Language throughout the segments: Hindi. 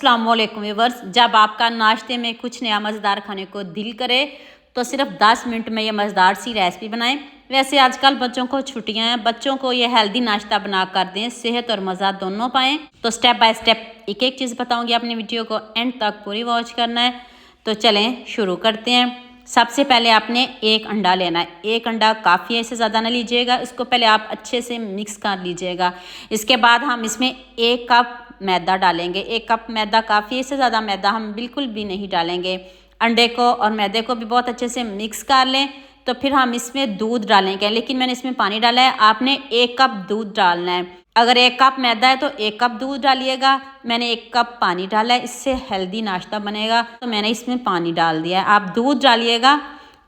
अस्सलाम वालेकुम व्यूअर्स। जब आपका नाश्ते में कुछ नया मज़ेदार खाने को दिल करे तो सिर्फ 10 मिनट में ये मज़ेदार सी रेसिपी बनाएं। वैसे आजकल बच्चों को छुट्टियां हैं, बच्चों को ये हेल्दी नाश्ता बना कर दें, सेहत और मज़ा दोनों पाएं। तो स्टेप बाय स्टेप एक एक चीज़ बताऊंगी, अपनी वीडियो को एंड तक पूरी वॉच करना है। तो चलें शुरू करते हैं। सबसे पहले आपने एक अंडा लेना है। एक अंडा काफ़ी है, इससे ज़्यादा ना लीजिएगा। इसको पहले आप अच्छे से मिक्स कर लीजिएगा। इसके बाद हम इसमें 1 कप मैदा डालेंगे। 1 कप मैदा काफ़ी है, इससे ज़्यादा मैदा हम बिल्कुल भी नहीं डालेंगे। अंडे को और मैदे को भी बहुत अच्छे से मिक्स कर लें। तो फिर हम इसमें दूध डालेंगे, लेकिन मैंने इसमें पानी डाला है। आपने 1 कप दूध डालना है। अगर 1 कप मैदा है तो 1 कप दूध डालिएगा। मैंने 1 कप पानी डाला है, इससे हेल्दी नाश्ता बनेगा, तो मैंने इसमें पानी डाल दिया है। आप दूध डालिएगा,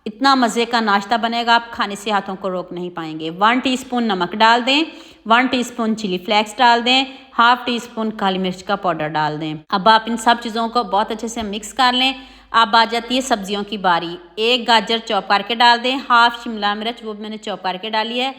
इतना मज़े का नाश्ता बनेगा, आप खाने से हाथों को रोक नहीं पाएंगे। 1 टीस्पून नमक डाल दें, 1 टीस्पून चिली फ्लेक्स डाल दें, ½ टीस्पून काली मिर्च का पाउडर डाल दें। अब आप इन सब चीज़ों को बहुत अच्छे से मिक्स कर लें। अब आ जाती है सब्जियों की बारी। 1 गाजर चॉप करके डाल दें, ½ शिमला मिर्च वो भी मैंने चॉप करके डाली है,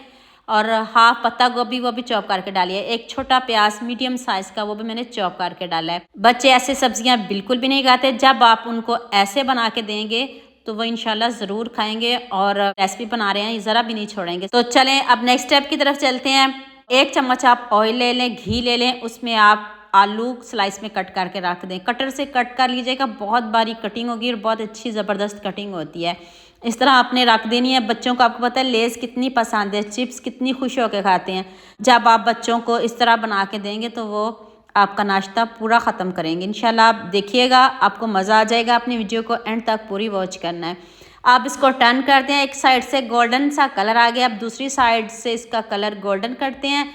और ½ पत्ता गोभी वो भी चॉप करके डाली है। 1 छोटा प्याज मीडियम साइज़ का वो भी मैंने चॉप करके डाला है। बच्चे ऐसे सब्जियां बिल्कुल भी नहीं खाते, जब आप उनको ऐसे बना के देंगे तो वो इंशाल्लाह ज़रूर खाएंगे, और रेसिपी बना रहे हैं ये ज़रा भी नहीं छोड़ेंगे। तो चलें अब नेक्स्ट स्टेप की तरफ चलते हैं। 1 चम्मच आप ऑयल ले लें, घी ले लें, उसमें आप आलू स्लाइस में कट करके रख दें। कटर से कट कर लीजिएगा, बहुत बारीक कटिंग होगी और बहुत अच्छी ज़बरदस्त कटिंग होती है। इस तरह आपने रख देनी है। बच्चों को आपको पता है लेज़ कितनी पसंद है, चिप्स कितनी खुश होकर खाते हैं। जब आप बच्चों को इस तरह बना के देंगे तो वो आपका नाश्ता पूरा ख़त्म करेंगे इंशाल्लाह। आप देखिएगा, आपको मज़ा आ जाएगा। अपनी वीडियो को एंड तक पूरी वॉच करना है। आप इसको टर्न करते हैं, एक साइड से गोल्डन सा कलर आ गया, अब दूसरी साइड से इसका कलर गोल्डन करते हैं।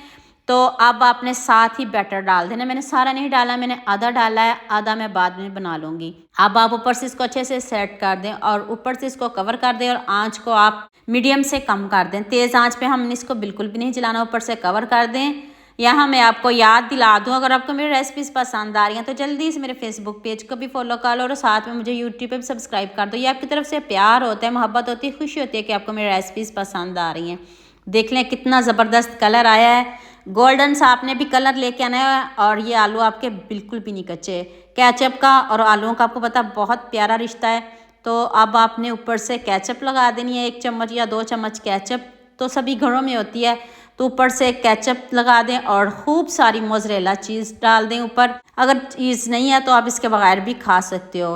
तो अब आपने साथ ही बैटर डाल देना। मैंने सारा नहीं डाला, मैंने आधा डाला है, आधा मैं बाद में बना लूँगी। अब आप ऊपर से इसको अच्छे से सेट कर दें और ऊपर से इसको कवर कर दें, और आँच को आप मीडियम से कम कर दें। तेज़ आँच पे हमने इसको बिल्कुल भी नहीं जलाना, ऊपर से कवर कर दें। यहाँ मैं आपको याद दिला दूँ, अगर आपको मेरी रेसिपीज़ पसंद आ रही हैं तो जल्दी से मेरे फेसबुक पेज को भी फॉलो कर लो, और साथ में मुझे यूट्यूब पे भी सब्सक्राइब कर दो। ये आपकी तरफ से प्यार होता है, मोहब्बत होती है, खुशी होती है कि आपको मेरी रेसिपीज़ पसंद आ रही हैं। देख लें कितना ज़बरदस्त कलर आया है, गोल्डन सा आपने भी कलर लेके आना है। और ये आलू आपके बिल्कुल भी नहीं कच्चे। केचप का और आलूओं का आपको पता बहुत प्यारा रिश्ता है। तो अब आपने ऊपर से केचप लगा देनी है, 1 चम्मच या 2 चम्मच केचप तो सभी घरों में होती है। तो ऊपर से केचप लगा दें और खूब सारी मोज़रेला चीज़ डाल दें ऊपर। अगर चीज़ नहीं है तो आप इसके बगैर भी खा सकते हो।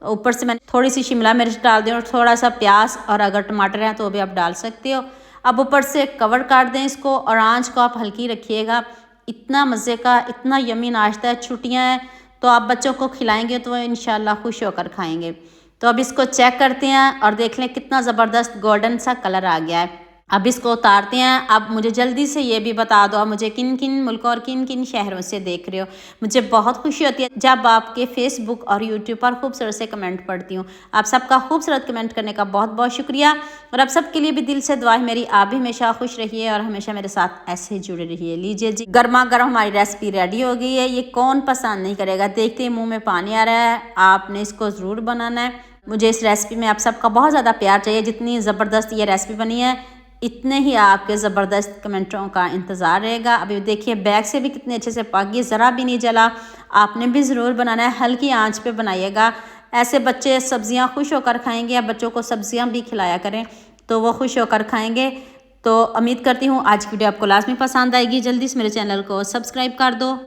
ऊपर से मैंने थोड़ी सी शिमला मिर्च डाल दें और थोड़ा सा प्याज, और अगर टमाटर हैं तो भी आप डाल सकते हो। अब ऊपर से कवर कर दें इसको, और आंच को आप हल्की रखिएगा। इतना मज़े का, इतना यम्मी नाश्ता है। छुट्टियां हैं तो आप बच्चों को खिलाएंगे तो इंशाल्लाह खुश होकर खाएंगे। तो अब इसको चेक करते हैं और देख लें कितना ज़बरदस्त गोल्डन सा कलर आ गया है। अब इसको उतारते हैं। अब मुझे जल्दी से ये भी बता दो, आप मुझे किन किन मुल्कों और किन किन शहरों से देख रहे हो। मुझे बहुत खुशी होती है जब आपके फेसबुक और यूट्यूब पर खूबसूरत से कमेंट पढ़ती हूँ। आप सबका खूबसूरत कमेंट करने का बहुत बहुत शुक्रिया, और आप सबके लिए भी दिल से दुआ है मेरी। आप भी हमेशा खुश रहिए और हमेशा मेरे साथ ऐसे ही जुड़े रहिए। लीजिए जी, गर्मा गर्म हमारी रेसिपी रेडी हो गई है। ये कौन पसंद नहीं करेगा, देखते ही मुँह में पानी आ रहा है। आपने इसको ज़रूर बनाना है। मुझे इस रेसिपी में आप सबका बहुत ज़्यादा प्यार चाहिए। जितनी ज़बरदस्त ये रेसिपी बनी है, इतने ही आपके ज़बरदस्त कमेंटों का इंतज़ार रहेगा। अभी देखिए बैग से भी कितने अच्छे से पक गई, ज़रा भी नहीं जला। आपने भी ज़रूर बनाना है, हल्की आंच पे बनाइएगा। ऐसे बच्चे सब्जियां खुश होकर खाएंगे। या बच्चों को सब्जियां भी खिलाया करें तो वो खुश होकर खाएंगे। तो उम्मीद करती हूँ आज की वीडियो आपको लाजमी पसंद आएगी। जल्दी से मेरे चैनल को सब्सक्राइब कर दो।